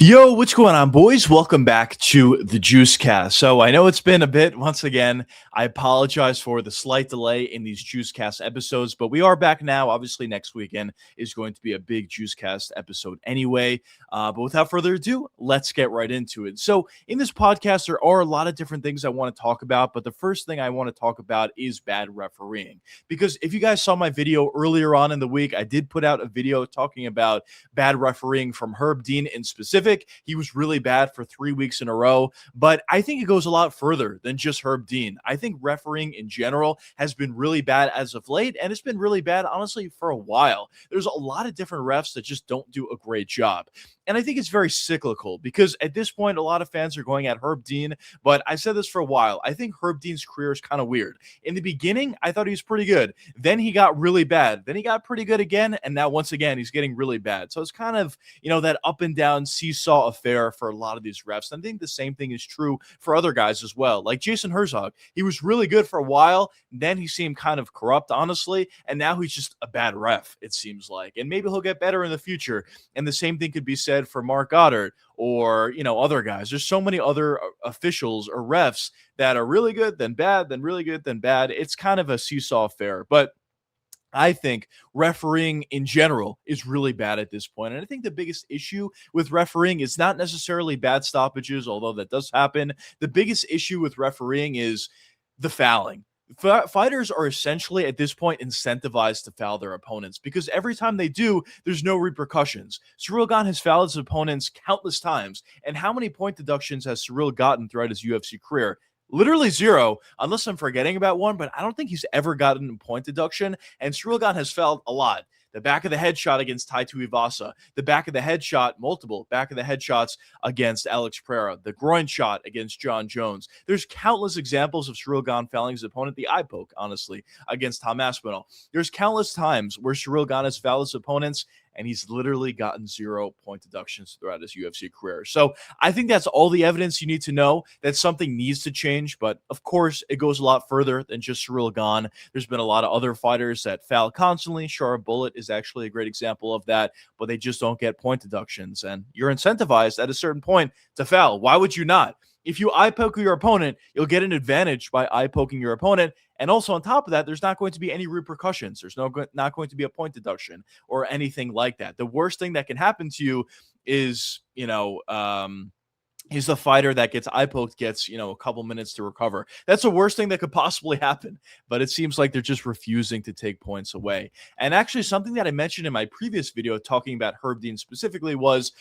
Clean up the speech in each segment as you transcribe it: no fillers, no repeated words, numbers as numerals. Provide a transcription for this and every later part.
Yo, what's going on, boys? Welcome back to the Juicecast. So I know it's been a bit once again. I apologize for the slight delay in these Juicecast episodes, but we are back now. Obviously, next weekend is going to be a big Juicecast episode anyway. But without further ado, let's get right into it. So in this podcast, there are a lot of different things I want to talk about, but the first thing I want to talk about is bad refereeing. Because if you guys saw my video earlier on in the week, I did put out a video talking about bad refereeing from Herb Dean in specific. He was really bad for 3 weeks in a row, but I think it goes a lot further than just Herb Dean. I think refereeing in general has been really bad as of late, and it's been really bad, honestly, for a while. There's a lot of different refs that just don't do a great job. And I think it's very cyclical because at this point, a lot of fans are going at Herb Dean, but I've said this for a while. I think Herb Dean's career is kind of weird. In the beginning, I thought he was pretty good. Then he got really bad. Then he got pretty good again. And now, once again, he's getting really bad. So it's kind of, that up and down seesaw affair for a lot of these refs. And I think the same thing is true for other guys as well. Like Jason Herzog, he was really good for a while. Then he seemed kind of corrupt, honestly. And now he's just a bad ref, it seems like. And maybe he'll get better in the future. And the same thing could be said for Mark Goddard or other guys. There's so many other officials or refs that are really good, then bad, then really good, then bad. It's kind of a seesaw affair, but I think refereeing in general is really bad at this point. And I think the biggest issue with refereeing is not necessarily bad stoppages, although that does happen. The biggest issue with refereeing is the fouling. Fighters are essentially at this point incentivized to foul their opponents because every time they do, there's no repercussions. Ciryl Gane has fouled his opponents countless times. And how many point deductions has Ciryl gotten throughout his UFC career? Literally zero, unless I'm forgetting about one, but I don't think he's ever gotten a point deduction. And Ciryl Gane has fouled a lot. The back of the head shot against Tai Tuivasa, the back of the head shot, multiple back of the head shots against Alex Pereira, the groin shot against John Jones. There's countless examples of Ciryl Gane fouling his opponent, the eye poke, honestly, against Tom Aspinall. There's countless times where Ciryl Gane has fouled his opponents, and he's literally gotten 0 point deductions throughout his UFC career. So I think that's all the evidence you need to know that something needs to change. But of course, it goes a lot further than just Ciryl Gane. There's been a lot of other fighters that foul constantly. Sharp Bullet is actually a great example of that, but they just don't get point deductions. And you're incentivized at a certain point to foul. Why would you not? If you eye poke your opponent, you'll get an advantage by eye poking your opponent. And also on top of that, there's not going to be any repercussions. There's not going to be a point deduction or anything like that. The worst thing that can happen to you is, the fighter that gets eye poked gets, a couple minutes to recover. That's the worst thing that could possibly happen. But it seems like they're just refusing to take points away. And actually, something that I mentioned in my previous video talking about Herb Dean specifically was,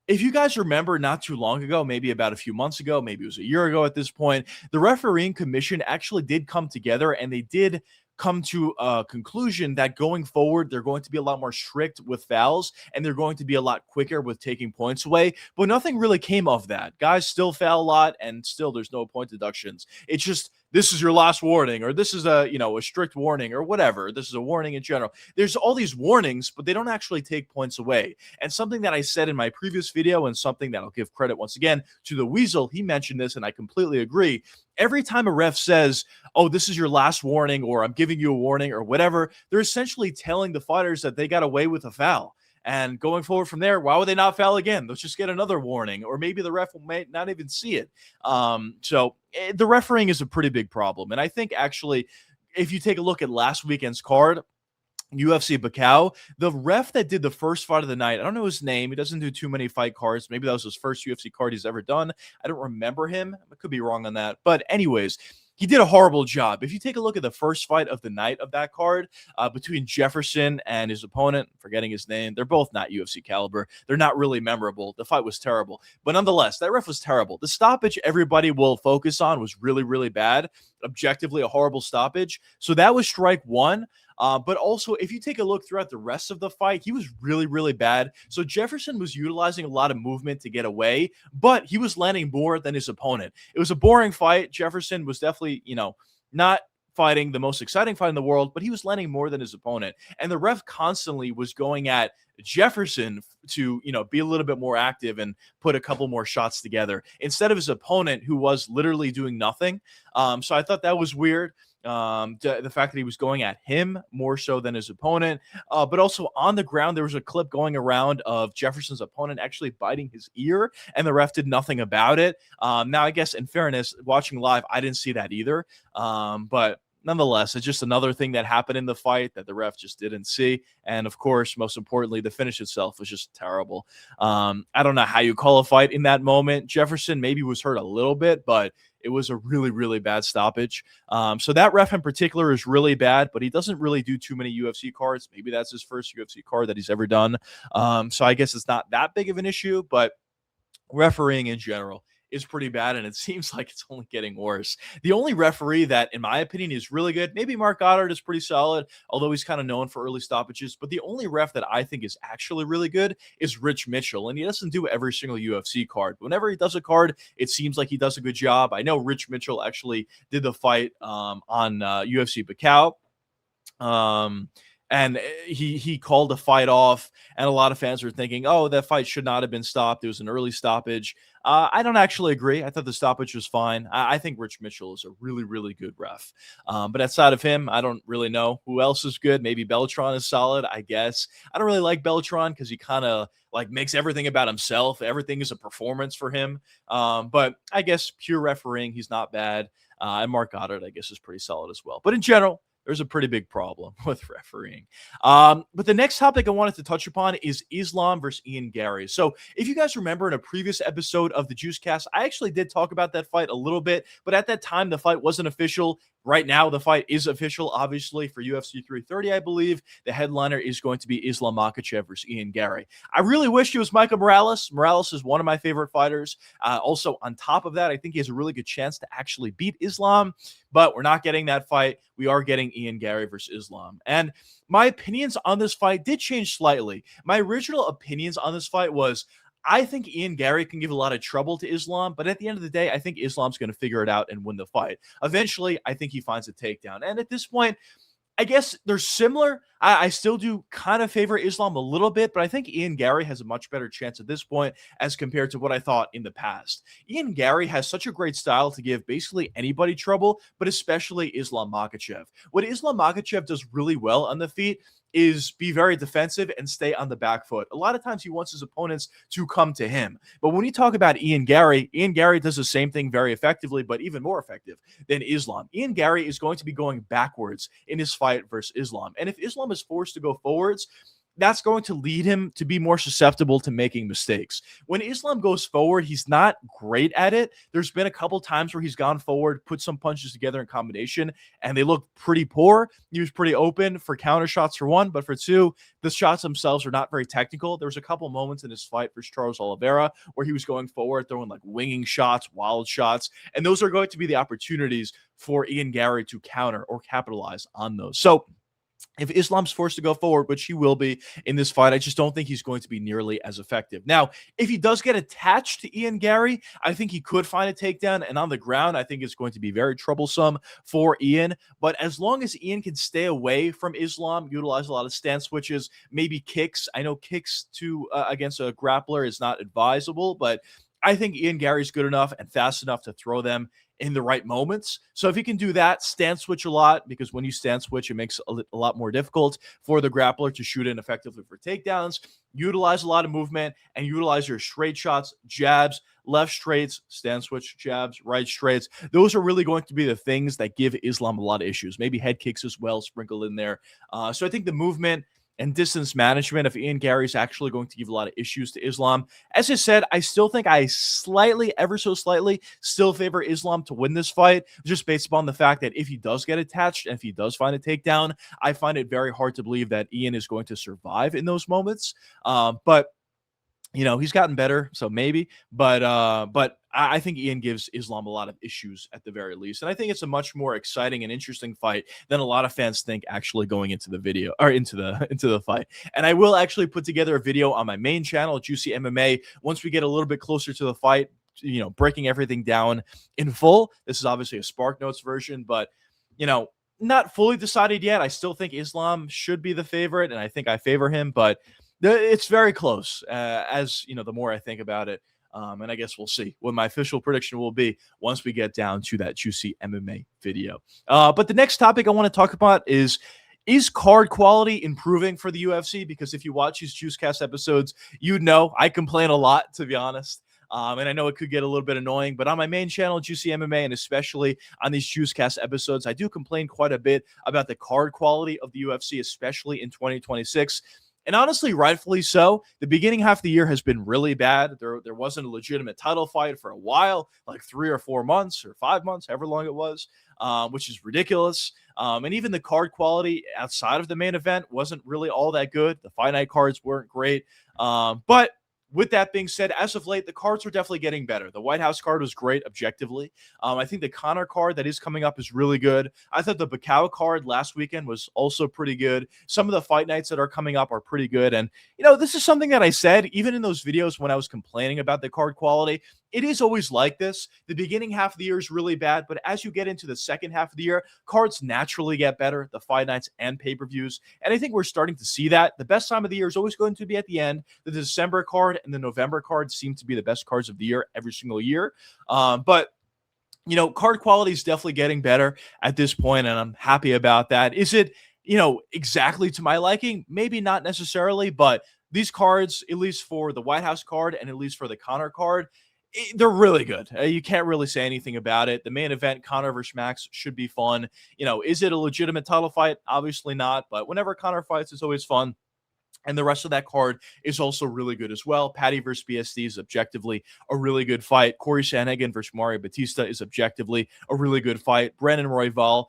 if you guys remember not too long ago, maybe about a few months ago, maybe it was a year ago at this point, the refereeing commission actually did come together and they did come to a conclusion that going forward, they're going to be a lot more strict with fouls and they're going to be a lot quicker with taking points away. But nothing really came of that. Guys still foul a lot and still there's no point deductions. It's just, this is your last warning, or this is a strict warning, or whatever. This is a warning in general. There's all these warnings, but they don't actually take points away. And something that I said in my previous video, and something that I'll give credit once again to the Weasel, he mentioned this, and I completely agree. Every time a ref says, oh, this is your last warning, or I'm giving you a warning, or whatever, they're essentially telling the fighters that they got away with a foul. And going forward from there, why would they not foul again? Let's just get another warning, or maybe the ref may not even see it. So the refereeing is a pretty big problem. And I think actually, if you take a look at last weekend's card, UFC Bacau, the ref that did the first fight of the night, I don't know his name. He doesn't do too many fight cards. Maybe that was his first UFC card he's ever done. I don't remember him. I could be wrong on that. But anyways, he did a horrible job. If you take a look at the first fight of the night of that card between Jefferson and his opponent, forgetting his name, they're both not UFC caliber. They're not really memorable. The fight was terrible. But nonetheless, that ref was terrible. The stoppage everybody will focus on was really, really bad. Objectively, a horrible stoppage. So that was strike one. But also, if you take a look throughout the rest of the fight, he was really, really bad. So Jefferson was utilizing a lot of movement to get away, but he was landing more than his opponent. It was a boring fight. Jefferson was definitely, not fighting the most exciting fight in the world, but he was landing more than his opponent. And the ref constantly was going at Jefferson to, be a little bit more active and put a couple more shots together instead of his opponent, who was literally doing nothing. So I thought that was weird. The fact that he was going at him more so than his opponent, but also on the ground, there was a clip going around of Jefferson's opponent actually biting his ear, and the ref did nothing about it. Now, I guess in fairness, watching live, I didn't see that either. But nonetheless, it's just another thing that happened in the fight that the ref just didn't see. And of course, most importantly, the finish itself was just terrible. I don't know how you call a fight in that moment. Jefferson maybe was hurt a little bit, but it was a really, really bad stoppage. So that ref in particular is really bad, but he doesn't really do too many UFC cards. Maybe that's his first UFC card that he's ever done. So I guess it's not that big of an issue, but refereeing in general is pretty bad, and it seems like it's only getting worse. The only referee that, in my opinion, is really good, maybe Mark Goddard is pretty solid, although he's kind of known for early stoppages, but the only ref that I think is actually really good is Rich Mitchell, and he doesn't do every single UFC card. Whenever he does a card, it seems like he does a good job. I know Rich Mitchell actually did the fight on UFC Macau. And he called the fight off, and a lot of fans were thinking, oh, that fight should not have been stopped. It was an early stoppage. I don't actually agree. I thought the stoppage was fine. I think Rich Mitchell is a really, really good ref. But outside of him, I don't really know who else is good. Maybe Beltran is solid, I guess. I don't really like Beltran because he kind of like makes everything about himself. Everything is a performance for him. But I guess pure refereeing, he's not bad. And Mark Goddard, I guess, is pretty solid as well. But in general, there's a pretty big problem with refereeing. But the next topic I wanted to touch upon is Islam versus Ian Garry. So if you guys remember in a previous episode of the Juicecast, I actually did talk about that fight a little bit, but at that time, the fight wasn't official. Right now, the fight is official, obviously, for UFC 330, I believe. The headliner is going to be Islam Makhachev versus Ian Garry. I really wish it was Michael Morales. Morales is one of my favorite fighters. Also, on top of that, I think he has a really good chance to actually beat Islam, but we're not getting that fight. We are getting Ian Garry versus Islam. And my opinions on this fight did change slightly. My original opinions on this fight was, I think Ian Garry can give a lot of trouble to Islam, but at the end of the day, I think Islam's going to figure it out and win the fight. Eventually, I think he finds a takedown. And at this point, I guess they're similar. I still do kind of favor Islam a little bit, but I think Ian Garry has a much better chance at this point as compared to what I thought in the past. Ian Garry has such a great style to give basically anybody trouble, but especially Islam Makhachev. What Islam Makhachev does really well on the feet is be very defensive and stay on the back foot. A lot of times he wants his opponents to come to him. But when you talk about Ian Garry does the same thing very effectively, but even more effective than Islam. Ian Garry is going to be going backwards in his fight versus Islam. And if Islam is forced to go forwards, that's going to lead him to be more susceptible to making mistakes. When Islam goes forward, he's not great at it. There's been a couple times where he's gone forward, put some punches together in combination, and they look pretty poor. He was pretty open for counter shots for one, but for two, the shots themselves are not very technical. There was a couple moments in his fight versus Charles Oliveira where he was going forward, throwing like winging shots, wild shots, and those are going to be the opportunities for Ian Garry to counter or capitalize on those. So if Islam's forced to go forward, which he will be in this fight, I just don't think he's going to be nearly as effective. Now, if he does get attached to Ian Garry, I think he could find a takedown. And on the ground, I think it's going to be very troublesome for Ian. But as long as Ian can stay away from Islam, utilize a lot of stance switches, maybe kicks. I know kicks to against a grappler is not advisable, but I think Ian Garry's good enough and fast enough to throw them in the right moments. So if he can do that, stance switch a lot, because when you stance switch, it makes a lot more difficult for the grappler to shoot in effectively for takedowns. Utilize a lot of movement and utilize your straight shots, jabs, left straights, stance switch, jabs, right straights. Those are really going to be the things that give Islam a lot of issues. Maybe head kicks as well sprinkled in there. So I think the movement and distance management of Ian Garry is actually going to give a lot of issues to Islam. As I said, I still think I slightly, ever so slightly, still favor Islam to win this fight, just based upon the fact that if he does get attached and if he does find a takedown, I find it very hard to believe that Ian is going to survive in those moments. But you know, he's gotten better, so maybe. But I think Ian gives Islam a lot of issues at the very least. And I think it's a much more exciting and interesting fight than a lot of fans think actually going into the video or into the fight. And I will actually put together a video on my main channel, Juicy MMA, once we get a little bit closer to the fight, you know, breaking everything down in full. This is obviously a Spark Notes version, but you know, not fully decided yet. I still think Islam should be the favorite, and I think I favor him, but it's very close. As you know, the more I think about it, And I guess we'll see what my official prediction will be once we get down to that juicy MMA video. But the next topic I want to talk about is card quality improving for the UFC? Because if you watch these Juicecast episodes, you know I complain a lot, to be honest. And I know it could get a little bit annoying, but on my main channel, Juicy MMA, and especially on these Juicecast episodes, I do complain quite a bit about the card quality of the UFC, especially in 2026. And honestly, rightfully so. The beginning half of the year has been really bad. There wasn't a legitimate title fight for a while, like 3 or 4 months or 5 months, however long it was, which is ridiculous. And even the card quality outside of the main event wasn't really all that good. The fight night cards weren't great. But with that being said, as of late, the cards are definitely getting better. The White House card was great objectively. I think the Conor card that is coming up is really good. I thought the Bakau card last weekend was also pretty good. Some of the fight nights that are coming up are pretty good. And, this is something that I said, even in those videos when I was complaining about the card quality. It is always like this. The beginning half of the year is really bad, but as you get into the second half of the year, cards naturally get better, the fight nights and pay-per-views. And I think we're starting to see that. The best time of the year is always going to be at the end. The December card and the November card seem to be the best cards of the year every single year. But card quality is definitely getting better at this point, and I'm happy about that. Is it, exactly to my liking? Maybe not necessarily, but these cards, at least for the White House card and at least for the Conor card, they're really good. You can't really say anything about it. The main event, Conor versus Max, should be fun. Is it a legitimate title fight? Obviously not, but whenever Conor fights, it's always fun. And the rest of that card is also really good as well. Patty versus BSD is objectively a really good fight. Corey Sandhagen versus Mario Batista is objectively a really good fight. Brandon Royval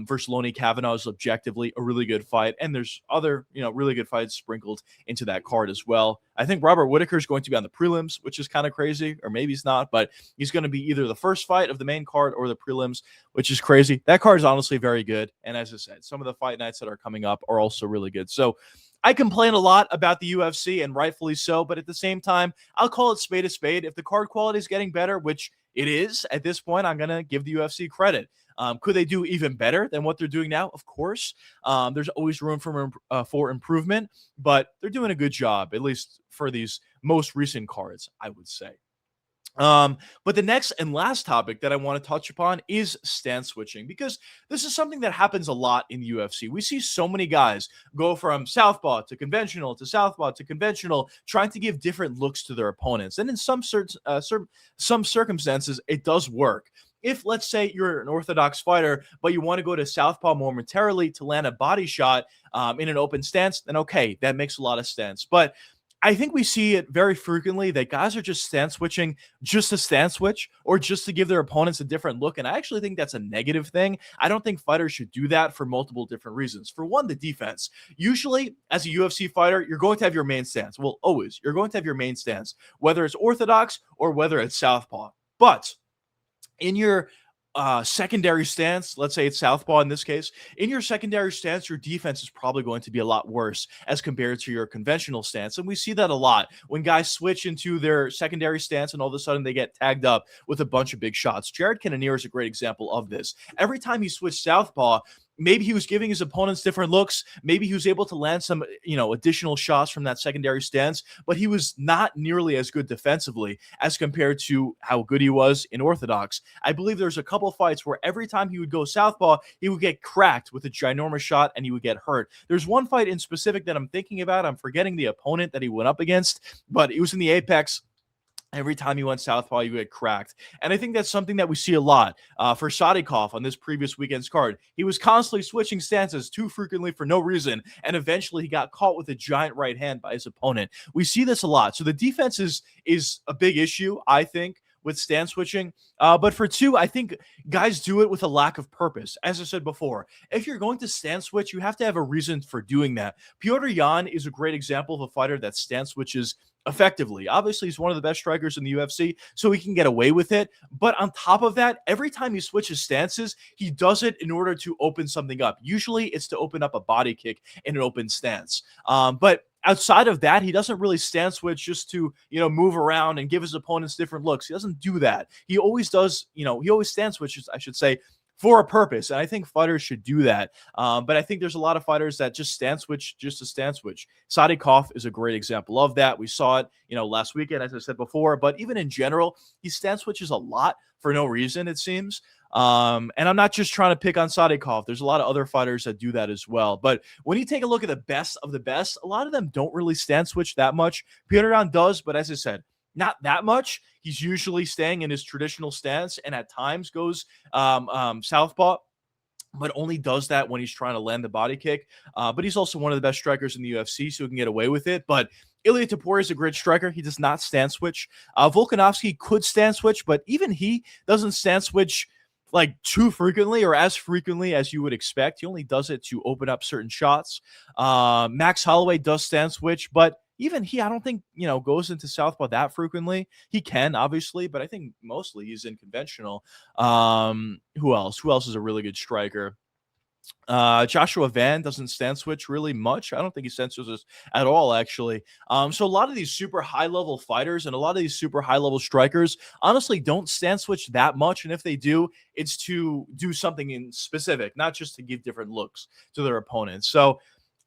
versus Lonnie Kavanaugh is objectively a really good fight. And there's other, really good fights sprinkled into that card as well. I think Robert Whittaker is going to be on the prelims, which is kind of crazy, or maybe he's not, but he's going to be either the first fight of the main card or the prelims, which is crazy. That card is honestly very good. And as I said, some of the fight nights that are coming up are also really good. So I complain a lot about the UFC, and rightfully so, but at the same time, I'll call it spade a spade. If the card quality is getting better, which it is at this point, I'm going to give the UFC credit. Could they do even better than what they're doing now? Of course. There's always room for improvement, but they're doing a good job, at least for these most recent cards, I would say. But the next and last topic that I want to touch upon is stance switching, because this is something that happens a lot in the UFC. We see so many guys go from southpaw to conventional to southpaw to conventional, trying to give different looks to their opponents. And in some circumstances, it does work. If, let's say, you're an orthodox fighter, but you want to go to southpaw momentarily to land a body shot in an open stance, then okay, that makes a lot of sense. But I think we see it very frequently that guys are just stance switching just to stance switch or just to give their opponents a different look. And I actually think that's a negative thing. I don't think fighters should do that for multiple different reasons. For one, the defense. Usually, as a UFC fighter, you're going to have your main stance. Well, always. You're going to have your main stance, whether it's orthodox or whether it's southpaw. But in your secondary stance, let's say it's southpaw in this case, in your secondary stance, your defense is probably going to be a lot worse as compared to your conventional stance. And we see that a lot when guys switch into their secondary stance and all of a sudden they get tagged up with a bunch of big shots. Jared Cannonier is a great example of this. Every time he switched southpaw, maybe he was giving his opponents different looks. Maybe he was able to land some, additional shots from that secondary stance, but he was not nearly as good defensively as compared to how good he was in orthodox. I believe there's a couple fights where every time he would go southpaw, he would get cracked with a ginormous shot and he would get hurt. There's one fight in specific that I'm thinking about. I'm forgetting the opponent that he went up against, but it was in the Apex. Every time you went southpaw, you get cracked. And I think that's something that we see a lot. For Sadikov on this previous weekend's card, he was constantly switching stances too frequently for no reason, and eventually he got caught with a giant right hand by his opponent. We see this a lot. So the defense is a big issue, I think, with stance switching. But for two, I think guys do it with a lack of purpose. As I said before, if you're going to stance switch, you have to have a reason for doing that. Petr Yan is a great example of a fighter that stance switches effectively. Obviously, he's one of the best strikers in the UFC, so he can get away with it. But on top of that, every time he switches stances, he does it in order to open something up. Usually, it's to open up a body kick in an open stance. But outside of that, he doesn't really stance switch just to, move around and give his opponents different looks. He doesn't do that. He always does, he always stance switches, I should say, for a purpose. And I think fighters should do that. But I think there's a lot of fighters that just stand switch just to stand switch. Sadikov is a great example of that. We saw it, last weekend, as I said before. But even in general, he stand switches a lot for no reason, it seems. And I'm not just trying to pick on Sadikov. There's a lot of other fighters that do that as well. But when you take a look at the best of the best, a lot of them don't really stand switch that much. Petr Yan does, but as I said, not that much. He's usually staying in his traditional stance and at times goes southpaw, but only does that when he's trying to land the body kick. But he's also one of the best strikers in the UFC, so he can get away with it. But Ilia Topuria is a great striker. He does not stand switch. Volkanovski could stand switch, but even he doesn't stand switch like too frequently or as frequently as you would expect. He only does it to open up certain shots. Max Holloway does stand switch, but even he, I don't think, goes into southpaw that frequently. He can, obviously, but I think mostly he's in conventional. Who else? Who else is a really good striker? Joshua Van doesn't stand switch really much. I don't think he stand switches at all, actually. So a lot of these super high-level fighters and a lot of these super high-level strikers honestly don't stand switch that much. And if they do, it's to do something in specific, not just to give different looks to their opponents. So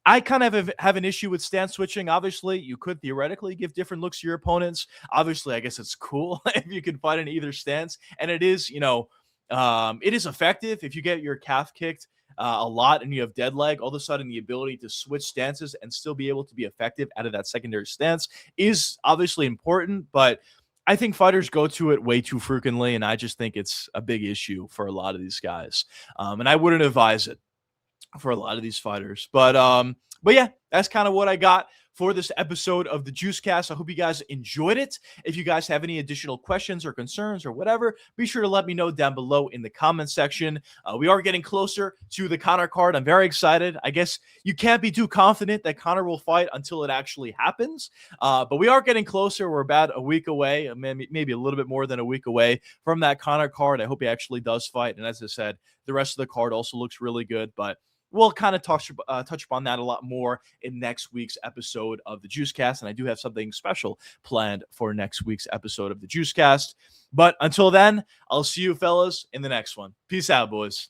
I kind of have an issue with stand switching. Obviously, you could theoretically give different looks to your opponents. Obviously, I guess it's cool if you can fight in either stance. And it is, it is effective if you get your calf kicked a lot and you have dead leg. All of a sudden, the ability to switch stances and still be able to be effective out of that secondary stance is obviously important. But I think fighters go to it way too frequently, and I just think it's a big issue for a lot of these guys. And I wouldn't advise it for a lot of these fighters. But yeah, that's kind of what I got for this episode of the Juicecast. I hope you guys enjoyed it. If you guys have any additional questions or concerns or whatever, be sure to let me know down below in the comment section. We are getting closer to the Conor card. I'm very excited. I guess you can't be too confident that Conor will fight until it actually happens. But we are getting closer. We're about a week away, maybe a little bit more than a week away from that Conor card. I hope he actually does fight. And as I said, the rest of the card also looks really good, but we'll kind of touch upon that a lot more in next week's episode of the Juicecast, and I do have something special planned for next week's episode of the Juicecast. But until then, I'll see you fellas in the next one. Peace out, boys.